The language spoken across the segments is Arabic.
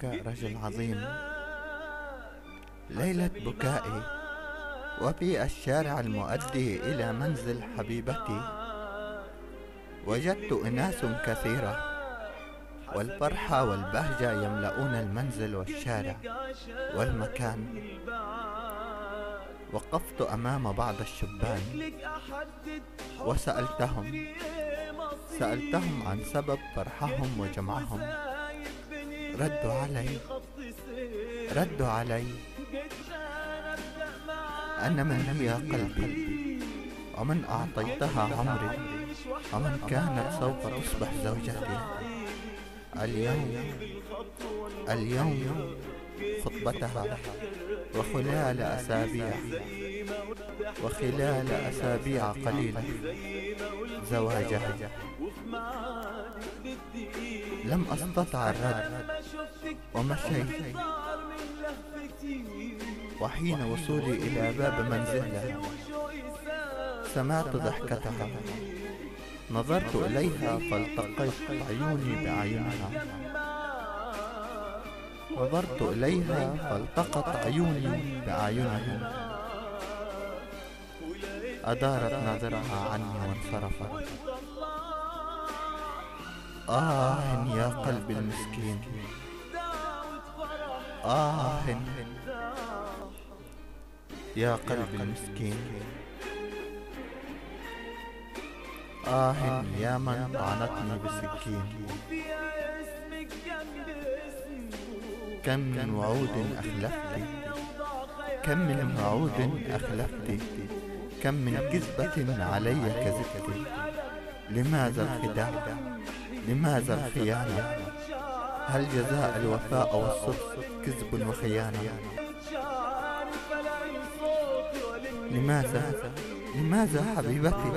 بكاء رجل عظيم. ليلة بكائي وفي الشارع المؤدي إلى منزل حبيبتي وجدت أناس كثيرة، والفرحة والبهجة يملؤون المنزل والشارع والمكان. وقفت أمام بعض الشبان وسألتهم عن سبب فرحهم وجمعهم. ردوا علي أن من هي قلبي، ومن أعطيتها عمري، ومن كانت سوف تصبح زوجتي. اليوم خطبتها، وخلال أسابيع قليلة زواجها. لم أستطع الرد ومشيت، وحين وصولي إلى باب منزلها سمعت ضحكتها. نظرت إليها فالتقيت عيوني بعيونها. أدارت نظرها عني وانصرفت. يا قلبي المسكين، يا قلبي المسكين. يا من طعنتني بسكين. كم من وعود أخلفتي، كم من كذبة علي كذبتي. لماذا الخداع؟ لماذا الخيانة؟ هل جزاء الوفاء والصدق كذب وخيانة؟ لماذا حبيبتي؟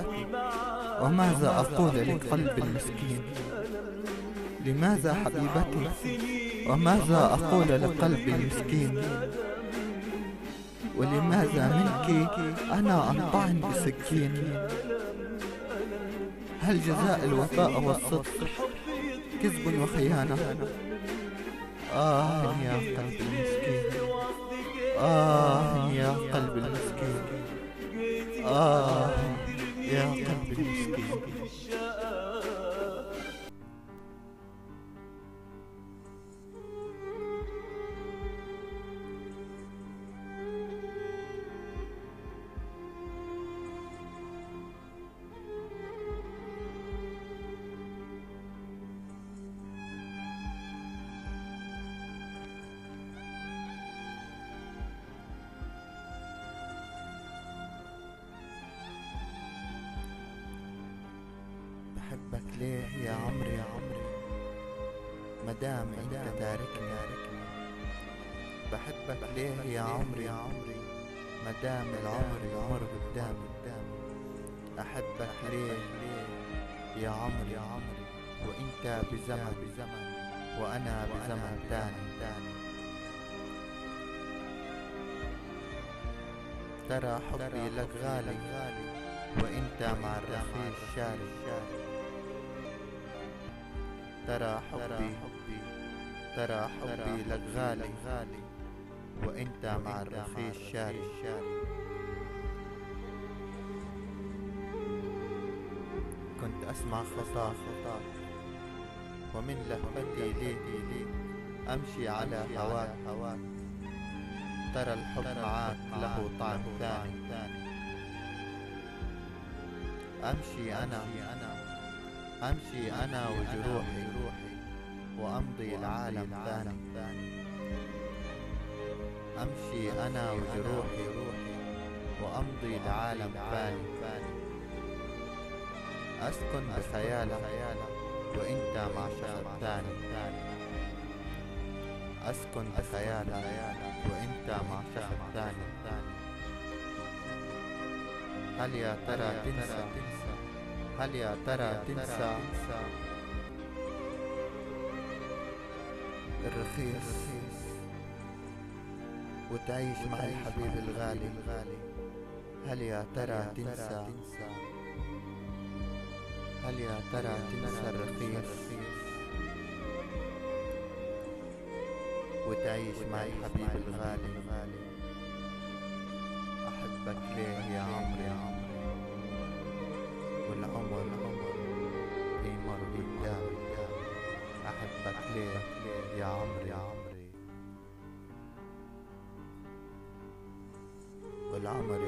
وماذا أقول لقلب المسكين؟ لماذا حبيبتي؟ وماذا أقول لقلب المسكين؟ ولماذا منك أنا أنطعن بسكين؟ هل جزاء الوفاء والصدق كذب وخيانة؟ يا قلب المسكين، يا قلب المسكين، يا قلب المسكين. بحبك ليه يا عمري، مدام انت تاركني. بحبك ليه يا عمري، مدام العمر يمر قدامي. احبك ليه يا عمري، وانت بزمن وانا بزمن تاني. ترى حبي لك غالي وانت مع الرخيص شاري. ترى حبي لك غالي وانت مع الرخيص شاري. كنت اسمع خطاك ومن لهفتي ليك امشي على هواك. ترى الحب معاك له طعم ثاني. أمشي أنا وجروحي وأمضي العالم ثاني. أمشي أنا وجروحي وأمضي العالم ثاني. أسكن بخيالك وإنت مع شخص ثاني. أسكن بخيالك وإنت مع شخص ثاني. هل يا ترى تنسى الرخيص وتعيش مع الحبيب الغالي؟ هل يا ترى تنسى الرخيص وتعيش مع الحبيب الغالي. أحبك ليه يا عمري يا عمري، والعمر بيمر قدامي. أحبك ليه يا عمري يا عمري، والعمر